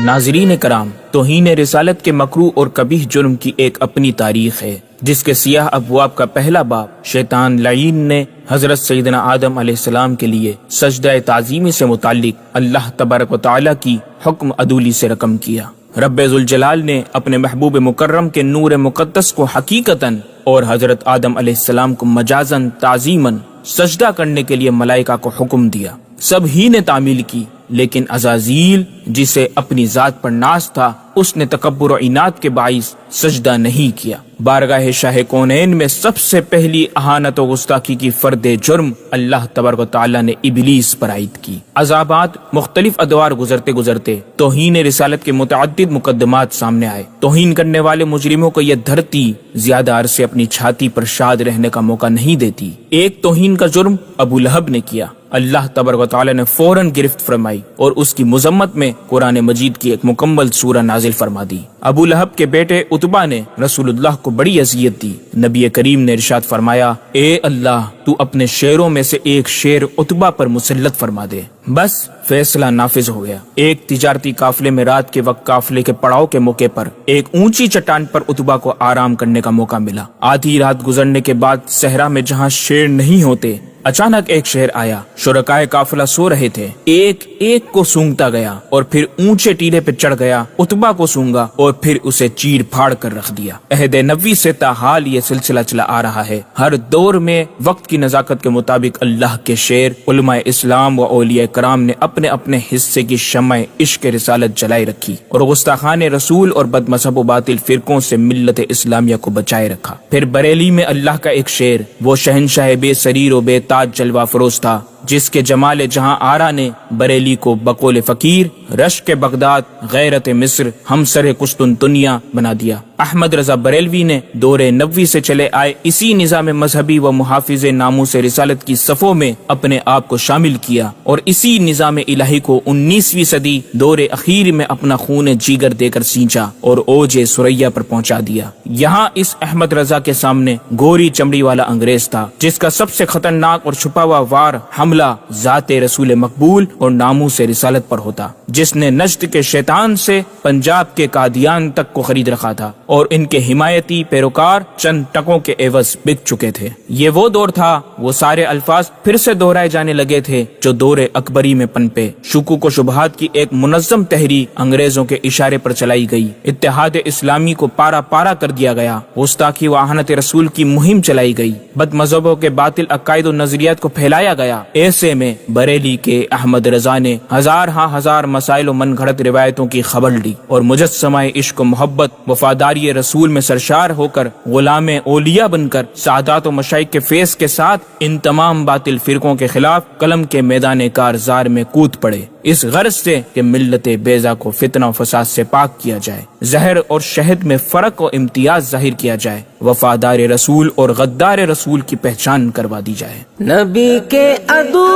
ناظرین کرام، توہین رسالت کے مکروہ اور قبیح جرم کی ایک اپنی تاریخ ہے، جس کے سیاہ ابواب کا پہلا باب شیطان لعین نے حضرت سیدنا آدم علیہ السلام کے لیے سجدہ تعظیمی سے متعلق اللہ تبارک و تعالی کی حکم عدولی سے رقم کیا۔ رب ذوالجلال نے اپنے محبوب مکرم کے نور مقدس کو حقیقتاً اور حضرت آدم علیہ السلام کو مجازاً تعظیماً سجدہ کرنے کے لیے ملائکہ کو حکم دیا۔ سب ہی نے تعمیل کی، لیکن عزازیل جسے اپنی ذات پر ناز تھا، اس نے تکبر و عناد کے باعث سجدہ نہیں کیا۔ بارگاہ شاہ کونین میں سب سے پہلی اہانت و گستاخی کی فرد جرم اللہ تبارک و تعالی نے ابلیس پر عائد کی۔ عذابات مختلف ادوار گزرتے گزرتے توہین رسالت کے متعدد مقدمات سامنے آئے۔ توہین کرنے والے مجرموں کو یہ دھرتی زیادہ عرصے اپنی چھاتی پر شاد رہنے کا موقع نہیں دیتی۔ ایک توہین کا جرم ابو لہب نے کیا۔ اللہ تبارک و تعالی نے فوراً گرفت فرمائی اور اس کی مذمت میں قرآن مجید کی ایک مکمل سورہ نازل فرما دی۔ ابو لہب کے بیٹے عتبہ نے رسول اللہ کو بڑی اذیت دی۔ نبی کریم نے ارشاد فرمایا، اے اللہ، تو اپنے شیروں میں سے ایک شیر عتبہ پر مسلط فرما دے۔ بس فیصلہ نافذ ہو گیا۔ ایک تجارتی قافلے میں رات کے وقت قافلے کے پڑاؤ کے موقع پر ایک اونچی چٹان پر عتبہ کو آرام کرنے کا موقع ملا۔ آدھی رات گزرنے کے بعد صحرا میں جہاں شیر نہیں ہوتے، اچانک ایک شیر آیا۔ شرکائے قافلہ سو رہے تھے، ایک ایک کو سونگتا گیا اور پھر اونچے ٹیلے پہ چڑھ گیا، عتبہ کو سونگا اور پھر اسے چیر پھاڑ کر رکھ دیا۔ عہد نبوی سے تاحال یہ سلسلہ چلا آ رہا ہے۔ ہر دور میں وقت کی نزاکت کے مطابق اللہ کے شیر، علماء اسلام و اولیاء کرام نے اپنے اپنے حصے کی شمع عشق رسالت جلائی رکھی اور گستاخان رسول اور بد مذہب و باطل فرقوں سے ملت اسلامیہ کو بچائے رکھا۔ پھر بریلی میں اللہ کا ایک شیر، وہ شہنشاہ بے سریر و بے تاج جلوہ فروز تھا، جس کے جمال جہاں آرا نے بریلی کو بقول فقیر، رشک بغداد، غیرت مصر، ہمسر قسطنطنیہ بنا دیا۔ احمد رضا بریلوی نے دور نبوی سے چلے آئے اسی نظام مذہبی و محافظ ناموس رسالت کی صفوں میں اپنے آپ کو شامل کیا اور اسی نظام الہی کو 19ویں صدی دور اخیر میں اپنا خون جیگر دے کر سینچا اور اوج ثریا پر پہنچا دیا۔ یہاں اس احمد رضا کے سامنے گوری چمڑی والا انگریز تھا، جس کا سب سے خطرناک اور چھپا ہوا وار حملہ ذات رسول مقبول اور ناموس رسالت پر ہوتا، جس نے نجد کے شیطان سے پنجاب کے قادیان تک کو خرید رکھا تھا اور ان کے حمایتی پیروکار چند ٹکوں کے عوض بک چکے تھے۔ یہ وہ دور تھا، وہ سارے الفاظ پھر سے دہرائے جانے لگے تھے جو دور اکبری میں پنپے۔ شکوک و شبہات کی ایک منظم تحریک انگریزوں کے اشارے پر چلائی گئی، اتحاد اسلامی کو پارا پارا کر دیا گیا، گستاخی و اہانت رسول کی مہم چلائی گئی، بد مذہبوں کے باطل عقائد و نظریات کو پھیلایا گیا۔ ایسے میں بریلی کے احمد رضا نے ہزار مسائل و من گھڑت روایتوں کی خبر لی اور مجسمہ عشق و محبت، وفاداری رسول میں سرشار ہو کر، غلام اولیاء بن کر، سعادات و مشائخ کے فیض کے ساتھ ان تمام باطل فرقوں کے خلاف قلم کے میدان کارزار میں کود پڑے، اس غرض سے کہ ملت بیضا کو فتنہ و فساد سے پاک کیا جائے، زہر اور شہد میں فرق و امتیاز ظاہر کیا جائے، وفادار رسول اور غدار رسول کی پہچان کروا دی جائے۔ نبی کے عدو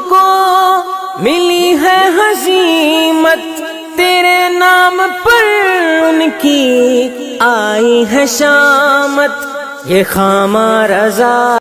کو ملی ہے ہزیمت، تیرے نام پر ان کی آئی ہے شامت، یہ خامہ رضا